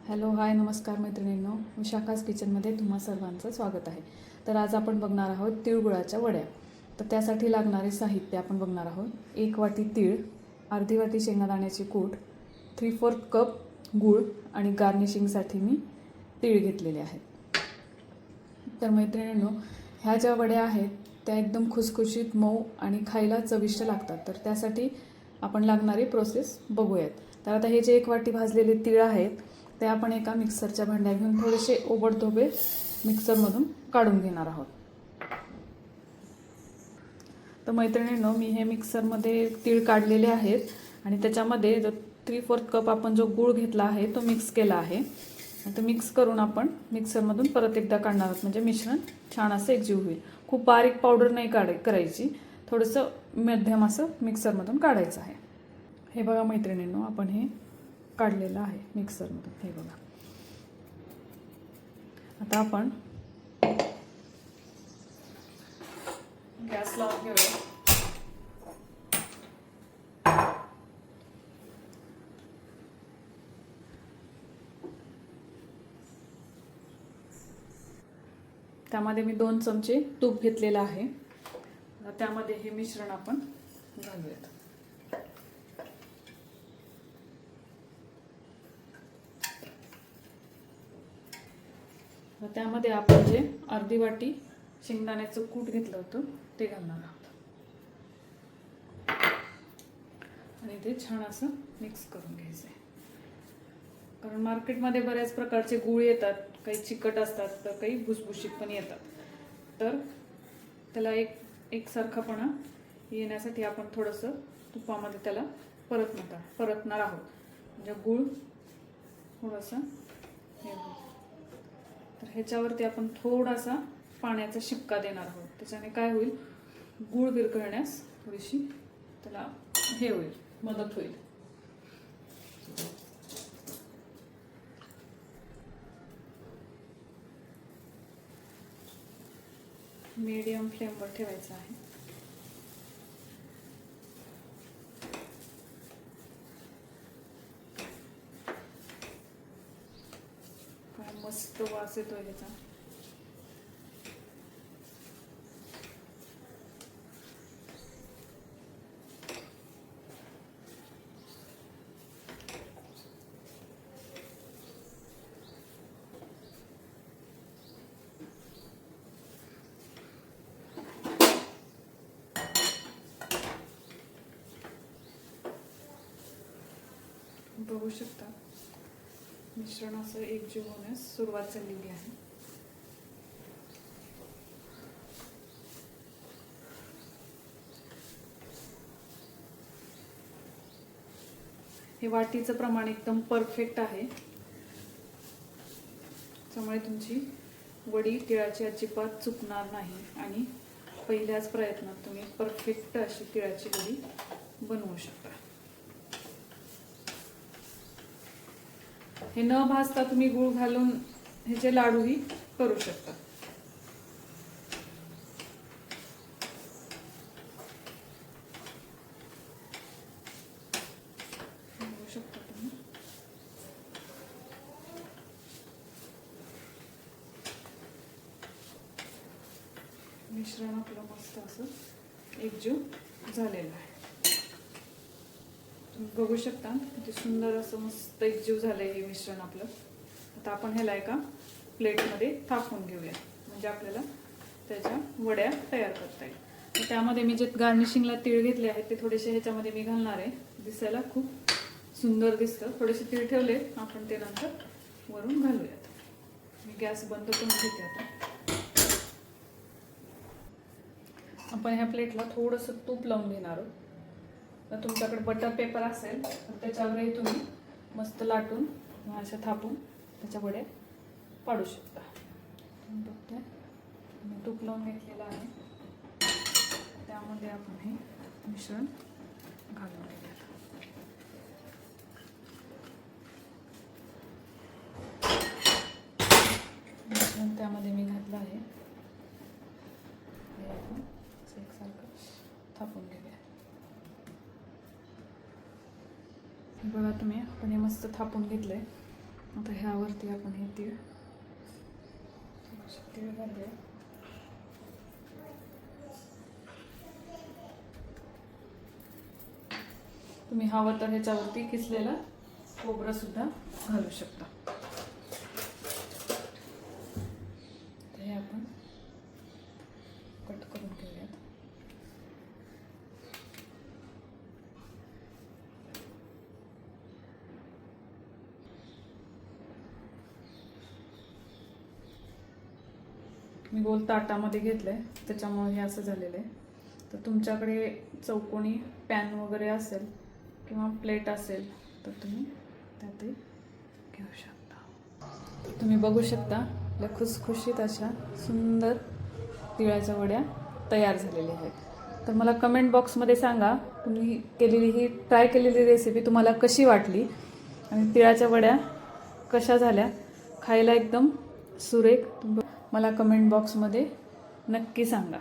Hello hi नमस्कार मैत्रिणींनो, विशाखास किचनमध्ये तुम्हा सर्वांचं स्वागत आहे. तर आज आपण बघणार आहोत तिळगुळाच्या वड्या. तर त्यासाठी लागणारे साहित्य आपण बघणार आहोत. 1 वाटी तीळ, अर्धी वाटी शेंगदाण्याची कूट, 3/4 कप गूळ आणि गार्निशिंगसाठी मी तीळ घेतलेले आहेत. तर मैत्रिणींनो, ह्या ज्या वड्या आहेत त्या एकदम खुसखुशीत मऊ आणि खायला चविष्ट लागतात. तर त्यासाठी आपण लागणारी प्रोसेस बघूयात. तर आता हे जे 1 वाटी भाजलेले तीळ आहेत ते आपण एका मिक्सरच्या भांड्यात घेऊन थोडेसे ओबडधोबे मिक्सरमधून काढून घेणार आहोत. तर मैत्रिणींनो, मी हे मिक्सरमध्ये तीळ काढलेले आहेत आणि त्याच्यामध्ये जो 3/4 कप आपण जो गूळ घेतला आहे तो मिक्स केला आहे. तर मिक्स करून आपण मिक्सरमधून परत एकदा काढणार आहोत, म्हणजे मिश्रण छान असं एकजीव होईल. खूप बारीक पावडर नाही करायची, थोडंसं मध्यम असं मिक्सरमधून काढायचं आहे. हे बघा मैत्रिणींनो, आपण हे काढलेलं आहे मिक्सरमधून. हे बघा. आता आपण गॅस लावून घेऊया. त्यामध्ये मी 2 चमचे तूप घेतलेलं आहे. त्यामध्ये हे मिश्रण आपण घालूयात. त्यामध्ये आपण जे अर्धी वाटी शेंगदाण्याचं कूट घेतलं होतं ते घालणार आहोत आणि ते छान असं मिक्स करून घ्यायचं आहे. कारण मार्केटमध्ये बऱ्याच प्रकारचे गूळ येतात, काही चिकट असतात तर काही भुसभुशीत पण येतात. तर त्याला एकसारखापणा येण्यासाठी आपण थोडंसं तुपामध्ये त्याला परतणार आहोत, म्हणजे गूळ थोडंसं हे होईल. तर ह्याच्यावरती आपण थोडासा पाण्याचा शिपका देणार आहोत. त्याच्याने काय होईल, गूळ विरघळण्यास थोडीशी त्याला हे होईल, मदत होईल. मीडियम फ्लेमवर ठेवायचं आहे. काय मस्त वास येतोय ह्याचा. बघू शकता मिश्रण असं एकजीव होण्यास सुरुवात झालेली आहे. हे वाटीचं प्रमाण एकदम परफेक्ट आहे, त्यामुळे तुमची वडी तिळाची अजिबात चुकणार नाही आणि पहिल्याच प्रयत्नात तुम्ही परफेक्ट अशी तिळाची वडी बनवू शकता. हे न भाजता तुम्ही गूळ घालून ह्याचे लाडूही करू शकता. बघू शकता तुम्ही. मिश्रण आपलं मस्त असं एकजीव झालेलं आहे. तुम्ही बघू शकता किती सुंदर असं मस्त एकजीव झालंय हे मिश्रण आपलं. आता आपण ह्याला एका प्लेटमध्ये थापून घेऊया, म्हणजे आपल्याला त्याच्या वड्या तयार करता येईल. तर त्यामध्ये मी जे गार्निशिंगला तीळ घेतले आहेत ते थोडेसे ह्याच्यामध्ये मी घालणार आहे. दिसायला खूप सुंदर दिसतं. थोडेसे तीळ ठेवले, आपण ते नंतर वरून घालूयात. मी गॅस बंद करून घेते. आता आपण ह्या प्लेटला थोडंसं तूप लावून घेणार आहोत. तर तुमच्याकडे बटर पेपर असेल तर त्याच्यावरही तुम्ही मस्त लाटून अशा थापून त्याच्या वड्या पाडू शकता. तुम्ही बघताय मी तूप लावून घेतलेलं आहे. त्यामध्ये आपण हे मिश्रण घालून घेऊयात. मिश्रण त्यामध्ये मी घातलं आहे. हे आपण एकसारखं थापून घेऊया. बघा तुम्ही, आपण हे मस्त थापून घेतलंय. आता ह्यावरती आपण हे तीळ घालूया. तुम्ही हवं तर ह्याच्यावरती किसलेलं खोबरं सुद्धा घालू शकता. हे आपण कट करून घेऊयात. मी गोल ताटामध्ये घेतलंय त्याच्यामुळे हे असं झालेलं आहे. तर तुमच्याकडे चौकोनी पॅन वगैरे असेल किंवा प्लेट असेल तर तुम्ही त्यातही घेऊ शकता. तर तुम्ही बघू शकता आपल्या खुसखुशीत अशा सुंदर तिळाच्या वड्या तयार झालेल्या आहेत. तर मला कमेंट बॉक्समध्ये सांगा तुम्ही केलेली ही ट्राय केलेली रेसिपी तुम्हाला कशी वाटली आणि तिळाच्या वड्या कशा झाल्या. खायला एकदम सुरेख. मला कमेंट बॉक्समध्ये नक्की सांगा.